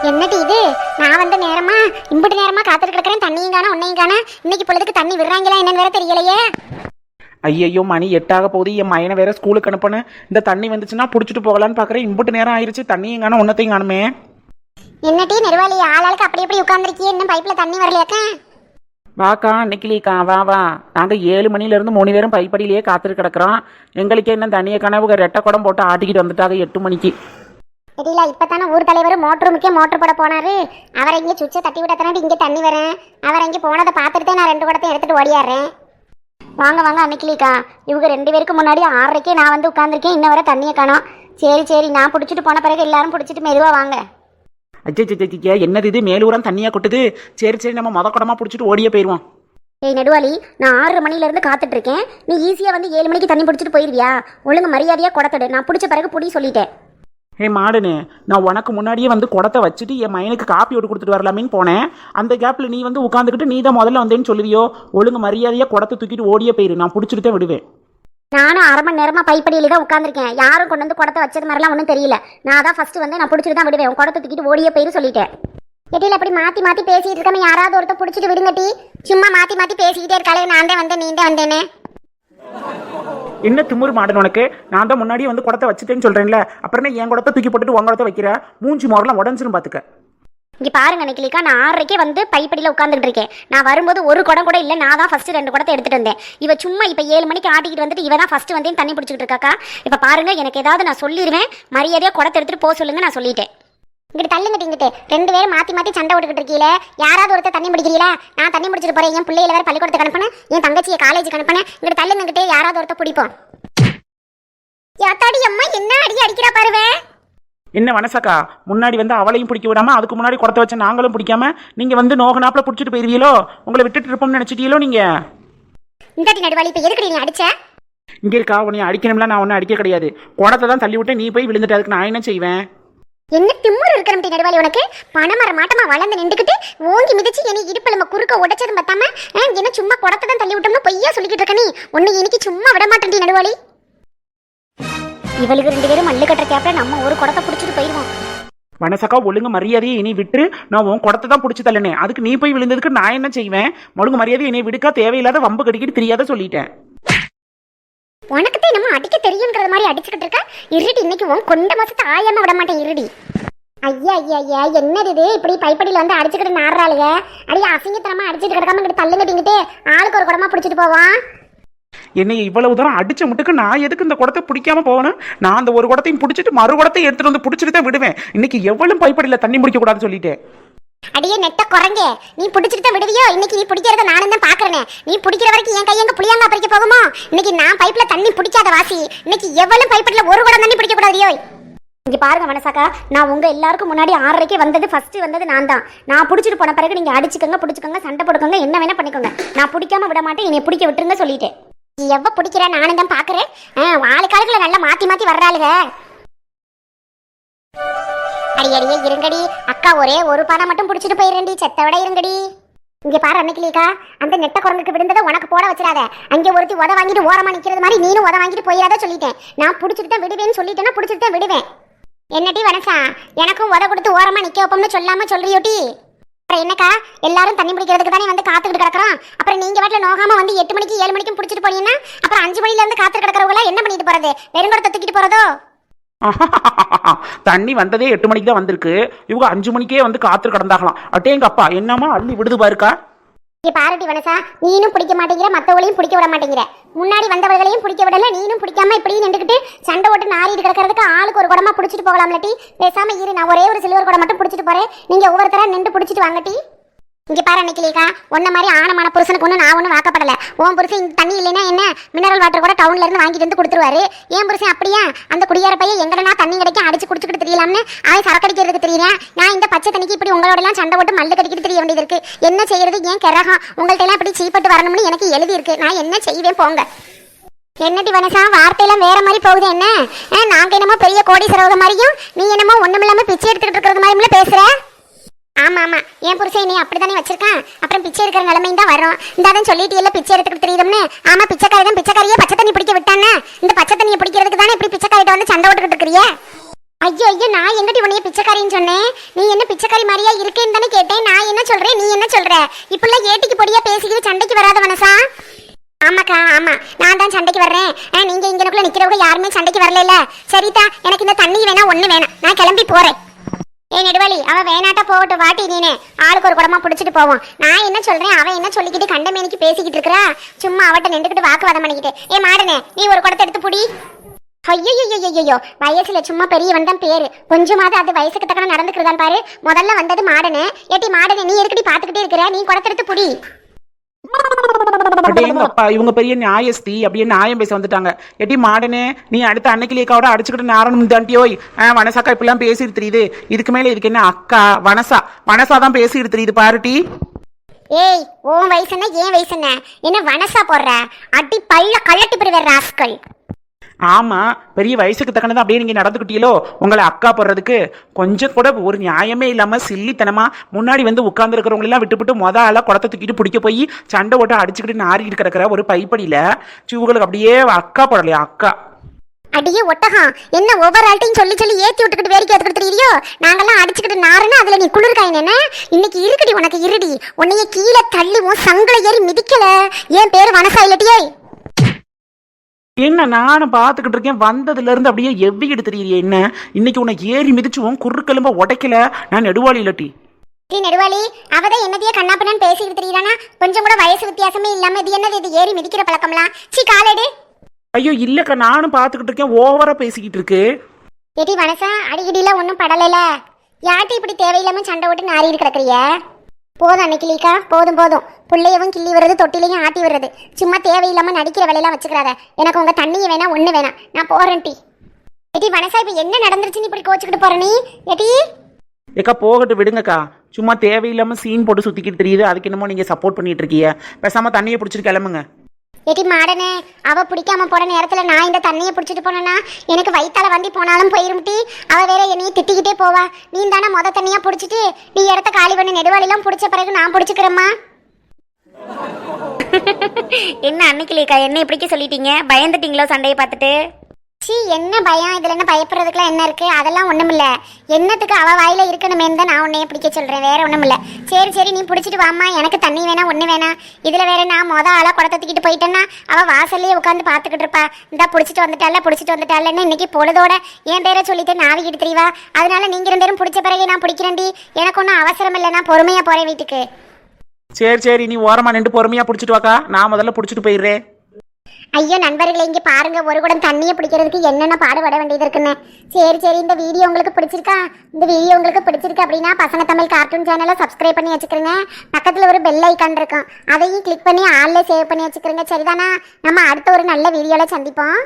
என்னடி இது? நான் வந்த நேரமா இம்புட்டு நேரமா காத்துட்டு கிடக்குறேன். தண்ணியும் காணா ஒன்னையும் காணா. இன்னைக்கு பொழுதுக்கு தண்ணி விடுறாங்களா என்னன்னு வேற தெரியலையே. ஐயையோ, மணி 8 போகுது. என் மயனை வேற ஸ்கூலுக்கு அனுப்பணும். இந்த தண்ணி வந்துச்சுன்னா பிடிச்சிட்டு போகலான்னு பார்க்குறேன். இம்புட்டு நேரம் ஆயிடுச்சு, தண்ணியும் காணா ஒன்றத்தையும் காணுமே. என்னடி நெருவாளி, ஆளாளுக்கு அப்படி எப்படி உட்காந்துருக்கியே? இன்னும் பைப்பில் தண்ணி வரலையாக்கா? வாக்கா நிக்கிலிக்கா, வா வா. நாங்கள் 7 மணிலேருந்து 3 பேரும் பைப்படியிலேயே காத்துட்டு கிடக்குறோம். எங்களுக்கே என்ன தண்ணியை கனவு ரெட்டை குடம் போட்டு ஆட்டிக்கிட்டு வந்துட்டாங்க 8 மணிக்கு. தெரியல, இப்பதானே ஊர் தலைவர் மோட்டர் முக்கிய மோட்டர் போட போனாரு. அவரை இங்கே சுவிட்சை தட்டி விடத்தானே இங்கே தண்ணி வரேன். அவர் இங்கே போனதை பார்த்துட்டு நான் 2 குடத்தையும் எடுத்துட்டு ஓடியாடுறேன். வாங்க வாங்க அன்னைக்கிலிக்கா. இவங்க 2 பேருக்கு முன்னாடி 6:30 நான் வந்து உட்காந்துருக்கேன். இன்ன வரை தண்ணியை காணோம். சரி நான் பிடிச்சிட்டு போன பிறகு எல்லாரும் பிடிச்சிட்டு மெதுவாக வாங்க. அச்சே, என்னது இது? மேலூரம் தண்ணியாக கொட்டுது. சரி நம்ம மொத குடமா பிடிச்சிட்டு ஓடியே போயிடுவோம். ஏய் நெடுவாளி, நான் 6 மணிலேருந்து காத்துட்டு இருக்கேன். நீ ஈஸியாக வந்து 7 மணிக்கு தண்ணி பிடிச்சிட்டு போயிடுவியா? ஒழுங்கு மரியாதையாக குடத்தடு. நான் பிடிச்ச பிறகு புடி சொல்லிட்டேன். மாடுனே, நான் உனக்கு முன்னாடியே வந்து குடத்தை வச்சுட்டு என் மயனுக்கு காப்பி ஓட்டு கொடுத்துட்டு வரலாமேன்னு போனேன். அந்த கேப்பில் நீ வந்து உட்காந்துக்கிட்டு நீ தான் முதல்ல வந்தேன்னு சொல்லுவியோ? ஒழுங்கு மரியாதையாக குடத்தை தூக்கிட்டு ஓடியே போயிரு. நான் பிடிச்சிட்டு தான் விடுவேன். நானும் 1/2 மணி நேரமாக பைப்படியில் தான் உட்காந்துருக்கேன். யாரும் கொண்டு வந்து குடத்தை வச்சது மாதிரிலாம் ஒன்றும் தெரியல. நான் தான் ஃபஸ்ட்டு வந்து நான் பிடிச்சிட்டு தான் விடுவேன். குடத்தை தூக்கிட்டு ஓடியே போயிரு சொல்லிட்டேன். எட்டியில் அப்படி மாற்றி பேசிட்டு இருக்காம யாராவது ஒருத்தர் பிடிச்சிட்டு விடுங்கட்டி. சும்மா மாற்றி பேசிக்கிட்டே இருக்காளே. நான் தான் வந்தேன், நீ தான் வந்தேனே. என்ன திமுரு மாடன் உனக்கு? நான் தான் முன்னாடியே வந்து குடத்தை வச்சுட்டேன்னு சொல்கிறேன்ல, அப்புறம் என் குடத்தை தூக்கி போட்டுட்டு உன் குடத்தை வைக்கிற? மூஞ்சி மோரெல்லாம் உடஞ்சிரும் பார்த்துக்க. இங்கே பாருங்க நிக்கிலிக்கா, நான் 6:30 வந்து பைப்படியில் உட்காந்துட்டு இருக்கேன். நான் வரும்போது ஒரு குடம் கூட இல்லை. நான் தான் ஃபஸ்ட்டு 2 குடத்தை எடுத்துகிட்டு வந்தேன். இவ சும்மா இப்போ 7 மணிக்கு ஆட்டிக்கிட்டு வந்துட்டு இவ தான் ஃபஸ்ட்டு வந்து தண்ணி பிடிச்சிக்கிட்டு இருக்காக்கா. இப்போ பாருங்க, எனக்கு ஏதாவது நான் சொல்லிடுவேன். மரியாதையாக குடத்தை எடுத்துகிட்டு போக சொல்லுங்க. நான் சொல்லிட்டேன். இங்கிட்டு தள்ளுங்கிட்டு இங்கிட்டு 2 பேரும் மாற்றி சண்டை விட்டுக்கிட்டு இருக்கீங்களே. யாராவது ஒருத்தர் தண்ணி பிடிக்கிறீங்களா? நான் தண்ணி பிடிச்சிட்டு போகிறேன். என் பிள்ளைகளை வேறு பள்ளிக்கூடத்துக்கு அனுப்பினேன். என் தங்கச்சியை காலேஜுக்கு அனுப்பினேன். இங்கிட்டு தள்ளுங்கிட்டே யாராவது ஒருத்தர் பிடிப்போம். யாத்தாடி அம்மா, என்ன அடிக்கிறா பாருவேன். என்ன வனசக்கா, முன்னாடி வந்து அவளையும் பிடிக்க விடாம அதுக்கு முன்னாடி குடத்தை வச்ச நாங்களும் பிடிக்காம நீங்க வந்து நோகனாப்பில் பிடிச்சிட்டு போயிருவீங்களோ? உங்களை விட்டுட்டு இருப்போம்னு நினைச்சிட்டீங்களோ நீங்க? இந்த நடுவாளி இப்போ எதுக்கு நீ அடிச்ச? இங்கே இருக்கா, உன்னை அடிக்கணும்ல. நான் ஒன்றும் அடிக்க கிடையாது. குடத்தை தான் தள்ளி விட்டு நீ போய் விழுந்துட்டு அதுக்கு நான் என்ன செய்வேன்? என்ன திமுரு இருக்கிற நடுவாளி உனக்கு? பணமர மாட்டமா வளர்ந்து நின்றுக்கிட்டு ஓங்கி மிதிச்சு என்னை இடுப்புல நம்ம குறுக்க உடைச்சதும் பார்த்தாம என்ன சும்மா குடத்தை தான் தள்ளி விட்டோம்னு பொய்யா சொல்லிக்கிட்டு இருக்க நீ? உன்னை இன்னைக்கு சும்மா விட மாட்டேன் நடுவாளி. இவளுக்கு 2 பேரும் மல்லு கட்டுற கேப்ல நம்ம ஒரு குடத்தை பிடிச்சிட்டு போயிடுவோம். வனசக்கா, ஒழுங்கு மரியாதையை இனி விட்டு நான் உன் குடத்தை தான் பிடிச்சி தள்ளனேன். அதுக்கு நீ போய் விழுந்ததுக்கு நான் என்ன செய்வேன்? ஒழுங்கு மரியாதை என்னை விடுக்கா. தேவையில்லாத வம்பு கட்டிக்கிட்டு தெரியாத சொல்லிட்டேன். உனக்குத்தான் நம்ம அடிக்க தெரியுங்கிற மாதிரி அடிச்சுக்கிட்டு இருக்க. இருடி, இன்னைக்கு உன் கொண்ட மாசத்தை ஆயாம விட மாட்டேன். இருடி. ஐயா என்னது இது? இப்படி பைப்படியில் வந்து அடிச்சுக்கிட்டு நாடுறாளுங்க. அடியே அசிங்கத்தனமா அடிச்சுட்டு கிடக்காம இங்கிட்டு தள்ளுங்கட்டிங்கிட்டு ஆளுக்கு ஒரு குடமா பிடிச்சிட்டு போவான். என்னை இவ்வளவு தூரம் அடிச்ச முட்டுக்கு நான் எதுக்கு இந்த குடத்தை பிடிக்காம போகணும்? நான் அந்த ஒரு குடத்தையும் பிடிச்சிட்டு மறு குடத்தையும் எடுத்துட்டு வந்து பிடிச்சிட்டு தான் விடுவேன். இன்னைக்கு எவ்வளவு பைப்படியில் தண்ணி முடிக்க கூடாதுன்னு சொல்லிட்டேன். அடியே நெட்ட குறைங்க, நீ பிடிச்சிட்டு தான் விடுவியோ? இன்னைக்கு நீ பிடிக்கிறத நானும் தான் பாக்குறேன். நீ பிடிக்கிற வரைக்கும் என் கையங்க புளியாங்க பறிக்க போகுமோ? இன்னைக்கு நான் பைப்ல தண்ணி பிடிக்காத வாசி. இன்னைக்கு எவ்வளவு பைப்படியில் ஒரு குடம் தண்ணி பிடிக்க கூடாதியோ? இங்க பாருங்க மனசாக்கா, நான் உங்க எல்லாருக்கும் முன்னாடி 6:30 வந்தது. ஃபர்ஸ்ட் வந்தது நான் தான். நான் பிடிச்சிட்டு போன பிறகு நீங்க அடிச்சுக்கோங்க, பிடிச்சிக்கோங்க, சண்டை போடுக்கோங்க, என்ன வேணா பண்ணிக்கோங்க. நான் பிடிக்காம விட மாட்டேன். என்னை பிடிக்க விட்டுருங்க சொல்லிட்டேன். எவ்வளோ பிடிக்கிற நானும் தான் பாக்குறேன். ஆளுக்காளுக்குள்ள நல்லா மாத்தி வர்றாளுங்க. அடியே இருங்கடி அக்கா, ஒரே ஒரு பணம் மட்டும் பிடிச்சிட்டு போயிடுறேன்டி. செத்த விட இருங்கடி. இங்க பாரு அன்னைக்கிலேக்கா, அந்த நெட்ட குரங்குக்கு விழுந்ததை உனக்கு போட வச்சிடாத. அங்கே ஒருத்தி உத வாங்கிட்டு ஓரமா நிக்கிறது மாதிரி நீனும் உத வாங்கிட்டு போயிடாத சொல்லிட்டேன். நான் பிடிச்சிட்டு தான் விடுவேன்னு சொல்லிட்டேன்னா பிடிச்சிட்டு தான் விடுவேன். என்னடி வனசா, எனக்கும் உத கொடுத்து ஓரமா நிக்க வைப்போம்னு சொல்லாம சொல்றியோட்டி? அப்புறம் என்னக்கா, எல்லாரும் தண்ணி பிடிக்கிறதுக்கு தானே வந்து காத்துக்கிட்டு கிடக்குறோம். அப்புறம் நீங்க வீட்டில் நோகாம வந்து 8 மணிக்கு 7 மணிக்கும் பிடிச்சிட்டு போனீங்கன்னா அப்புறம் 5 மணில இருந்து காத்துட்டு கிடக்கிறவங்களா என்ன பண்ணிட்டு போறது? வெறுங்கடத்தை தூக்கிட்டு போறதோ? தண்ணி வந்ததே 8 மணிக்கு தான் வந்திருக்கு. இவங்க 5 மணிக்கே வந்து காத்து கிடந்தாகலாம். அட்டே எங்க அப்பா என்னமா அள்ளி விடுது பாருக்கா. பாருட்டி வனசா, நீனும் பிடிக்க மாட்டேங்கிற, மற்றவங்களையும் பிடிக்க விட மாட்டேங்கிற. முன்னாடி வந்தவர்களையும் பிடிக்க விடல, நீனும் பிடிக்காம இப்படி நின்றுக்கிட்டு சண்டை ஓட்டு நாரிட்டு கிடக்கிறதுக்கு ஆளுக்கு ஒரு குடமா பிடிச்சிட்டு போகலாம்லட்டி. பேசாம இரு, நான் ஒரே ஒரு சில்வர் குடம் மட்டும் பிடிச்சிட்டு போறேன். நீங்க ஒவ்வொருத்தரா நின்று பிடிச்சிட்டு வாங்கட்டி. இங்க பாரு அன்னைக்கிலேக்கா, உன்ன மாதிரி ஆனமான புருஷனுக்கு ஒன்றும் நான் ஒன்றும் வாக்கப்படல. உன் புருஷன் இந்த தண்ணி இல்லைன்னா என்ன மினரல் வாட்டர் கூட டவுன்ல இருந்து வாங்கிட்டு வந்து கொடுத்துருவாரு. என் புருஷன் அப்படியா அந்த குடியார பையன் எங்கடனா தண்ணி கிடைக்க அடிச்சு குடிச்சுக்கிட்டு தெரியலாம்னு அவன் சரக்கடிக்கிறதுக்கு தெரியறேன். நான் இந்த பச்சை தண்ணிக்கு இப்படி உங்களோட எல்லாம் சண்டை போட்டு மல்லு கட்டிக்கிட்டு தெரிய வேண்டியது இருக்கு. என்ன செய்யறது? ஏன் கிரகம் உங்கள்ட்ட எல்லாம் இப்படி சீப்பட்டு வரணும்னு எனக்கு எழுதி இருக்கு. நான் என்ன செய்வேன் போங்க. என்னடி வனசா, வார்த்தையெல்லாம் வேற மாதிரி போகுது என்ன? நாங்க என்னமோ பெரிய கோடீஸ்வரக மாதிரியும் நீ என்னமோ ஒண்ணுமில்லாம பிச்சை எடுத்துக்கிட்டு இருக்கிறது மாதிரி பேசுற. ஆமா என் புருஷன் நீ அப்படித்தானே வச்சிருக்கான். அப்புறம் பிச்சை எடுக்கிற நிலைமையும் தான் வரும். இந்த சொல்லிட்டு எல்லாம் பிச்சை எடுத்துக்கிட்டு தெரியுதுன்னு. ஆமா, பிச்சைக்காரி தான். பிச்சைக்காரியே பச்சை தண்ணி பிடிக்க விட்டானே. இந்த பச்சை தண்ணியை பிடிக்கிறதுக்கு தானே இப்படி பிச்சைக்காரிட்ட வந்து சண்டை ஓட்டுக்கிட்டு இருக்கிறிய? ஐயோ நான் எங்கடி உன்னைய பிச்சைக்காரின்னு சொன்னேன். நீ என்ன பிச்சைக்காரி மாதிரியா இருக்கேன்னு தானே கேட்டேன். நான் என்ன சொல்றேன், நீ என்ன சொல்ற? இப்பெல்லாம் ஏட்டிக்கு பொடியா பேசிக்கிட்டு சண்டைக்கு வராத வனசா. ஆமாக்கா, ஆமா, நான் தான் சண்டைக்கு வர்றேன். நீங்க இங்கனக்குள்ள நிக்கிறவங்க யாருமே சண்டைக்கு வரல. சரிதா, எனக்கு இந்த தண்ணி வேணா, ஒண்ணு வேணாம், நான் கிளம்பி போறேன். நெடுவாளி, அவ வேணாட்டா போகட்டும், வாட்டி நீனே ஆளுக்கு ஒரு குடமா புடிச்சிட்டு போவோம். நான் என்ன சொல்றேன், அவன் என்ன சொல்லிக்கிட்டு கண்டமேனிக்கு பேசிக்கிட்டு இருக்கா. சும்மா அவட்ட நின்றுக்கிட்டு வாக்குவாதம் பண்ணிக்கிட்டு. மாடனே, நீ ஒரு குடத்தை எடுத்து புடி. ஐயோ, வயசுல சும்மா பெரியவன் தான் பேரு, கொஞ்சமாவது அது வயசுக்கு தக்கன நடந்துக்கிறதான் பாரு. முதல்ல வந்தது மாடனே. ஏட்டி மாடனே, நீ எதுக்கடி பாத்துக்கிட்டே இருக்கிற? நீ குடத்தை எடுத்து புடி. அப்பா இவங்க பெரிய நியாயஸ்தி அப்படியே நியாயம் பேச வந்துட்டாங்க. எட்டி மாடனே, நீ அடுத்த அன்னைக்கிலேக்காவோட அடிச்சுக்கிட்டு நாரணும் தாண்டியோய். வனசாக்கா இப்பெல்லாம் பேசிட்டு தெரியுது. இதுக்கு மேல இதுக்கு என்ன அக்கா? வனசா தான் பேசிட்டு தெரியுது பாருட்டி. ஏய், உன் வயசு என்ன, ஏன் வயசு என்ன? என்ன வனசா போடுற? அடி பல்ல கள்ளட்டி பெறுவேன் ராஸ்கல். ஆமா, பெரிய வயசுக்கு தக்கனதான் அப்படியே நீங்க நடந்துக்கிட்டீங்களோ. உங்களை அக்கா போடுறதுக்கு கொஞ்சம் கூட ஒரு நியாயமே இல்லாம சில்லித்தனமா முன்னாடி வந்து உட்கார்ந்து இருக்கிறவங்க எல்லாம் விட்டுவிட்டு ஆளா குடத்தை தூக்கிட்டு பிடிக்க போய் சண்டை ஓட்ட அடிச்சுக்கிட்டு நாரிட்டு கிடக்கிற ஒரு பைப்படியில இவங்களுக்கு அப்படியே அக்கா போடலையா அக்கா? அடியே ஒட்டகம், என்ன ஒவ்வொரு ஆள்கிட்டையும் சொல்லி சொல்லி ஏத்தி விட்டுக்கிட்டு வேடிக்கை எடுத்துக்கிட்டு தெரியுறியோ? நாங்கெல்லாம் அடிச்சுக்கிட்டு நாருன்னு அதுல நீ குளிர்காயின் என்ன? இன்னைக்கு இருக்குடி உனக்கு இருடி. உன்னைய கீழே தள்ளி உன் சங்களை ஏறி மிதிக்கல. என் பேரு வனசா இல்லட்டியே. என்ன நானும் பார்த்துக்கிட்டு இருக்கேன், வந்ததுல இருந்து அப்படியே எவ்விக்கிட்டு தெரியலையே. என்ன இன்னைக்கு உன்னை ஏறி மிதிச்சுவோம், குறுக்கெலும்ப உடைக்கல. நான் நெடுவாளி இல்லட்டி. நெடுவாளி, அவதான் என்னதையே கண்ணாப்பண்ணு பேசிக்கிட்டு தெரியுறானா? கொஞ்சம் கூட வயசு வித்தியாசமே இல்லாம இது என்னது, இது ஏறி மிதிக்கிற பழக்கம்லாம்? சி காலேடு. ஐயோ இல்லக்கா, நானும் பார்த்துக்கிட்டு இருக்கேன், ஓவரா பேசிக்கிட்டு இருக்கு. ஏடி வனசா, அடிக்கடிலாம் ஒன்றும் படலைல. யார்கிட்ட இப்படி தேவையில்லாம சண்டை ஓட்டு நாரிட்டு கிடக்குறிய? போதும் அன்னைக்கிலிக்கா, போதும். பிள்ளையவும் கிள்ளி வர்றது, தொட்டிலையும் ஆட்டி வர்றது. சும்மா தேவையில்லாம நடிக்கிற வேலையெல்லாம் வச்சுக்கிறாத. எனக்கு உங்க தண்ணியை வேணா, ஒண்ணு வேணாம், நான் போறேன் டி. ஏடி வனசா, இப்ப என்ன நடந்துருச்சுன்னு இப்படி கோச்சுக்கிட்டு போற நீ? ஏடி ஏக்கா போகட்டு விடுங்கக்கா. சும்மா தேவையில்லாம சீன் போட்டு சுத்திக்கிட்டு தெரியுது. அதுக்கு என்னமோ நீங்க சப்போர்ட் பண்ணிட்டு இருக்கீங்க. பேசாம தண்ணியை பிடிச்சிட்டு கிளம்புங்க. ஏடி மாடனே, அவ பிடிக்காம போன நேரத்துல நான் இந்த தண்ணியை பிடிச்சிட்டு போனேன்னா எனக்கு வயித்தால வண்டி போனாலும் போயிரும்டி. அவ வேற என்னைய திட்டிக்கிட்டே போவா. நீ தானே மொத தண்ணியா பிடிச்சிட்டு நீ இடத்த காலி பண்ணி நெடுவாளிலாம் பிடிச்ச பிறகு நான் பிடிச்சிக்கிறேம்மா. என்ன அன்னைக்கிலேக்கா என்ன இப்படிக்க சொல்லிட்டீங்க? பயந்துட்டீங்களோ சண்டையை பார்த்துட்டு? சி, என்ன பயம்? இதுல என்ன பயப்படுறதுக்குலாம் என்ன இருக்கு? அதெல்லாம் ஒண்ணுமில்ல. என்னத்துக்கு அவ வாயில இருக்கணுமேன்னு தான் நான் உன்னைய பிடிக்க சொல்றேன், வேற ஒண்ணுமில்ல. சரி நீ பிடிச்சிட்டு வாமா, எனக்கு தண்ணி வேணா, ஒண்ணு வேணாம். இதுல வேற நான் ஆளா குடத்தை தூக்கிட்டு போயிட்டேன்னா அவ வாசல்லையே உட்காந்து பாத்துக்கிட்டு இருப்பா. இந்த பிடிச்சிட்டு வந்துட்டாலன்னு இன்னைக்கு பொழுதோட என் பேரை சொல்லிட்டு நாவிக்கிட்டு தெரியவா. அதனால நீங்க ரெண்டு பேரும் பிடிச்ச பிறகு நான் பிடிக்கிறேன்டி. எனக்கு ஒன்றும் அவசரம் இல்லை, நான் பொறுமையா போறேன் வீட்டுக்கு. சரி நீ ஓரமா நின்று பொறுமையா பிடிச்சிட்டு வாக்கா, நான் முதல்ல பிடிச்சிட்டு போயிடுறேன். ஐயோ நண்பர்களே, இங்கே பாருங்க, ஒரு குடம் தண்ணியை பிடிக்கிறதுக்கு என்னென்ன பாடுபட வேண்டியது இருக்குன்னு. சரி இந்த வீடியோ உங்களுக்கு பிடிச்சிருக்கா? இந்த வீடியோ உங்களுக்கு பிடிச்சிருக்கு அப்படின்னா பசங்க தமிழ் கார்ட்டூன் சேனலை சப்ஸ்கிரைப் பண்ணி வச்சுக்கிறேங்க. பக்கத்தில் ஒரு பெல் ஐக்கான் இருக்கும், அதையும் கிளிக் பண்ணி ஆல்ல சேவ் பண்ணி வச்சுக்கிறேங்க. சரிதானா? நம்ம அடுத்த ஒரு நல்ல வீடியோவில் சந்திப்போம்.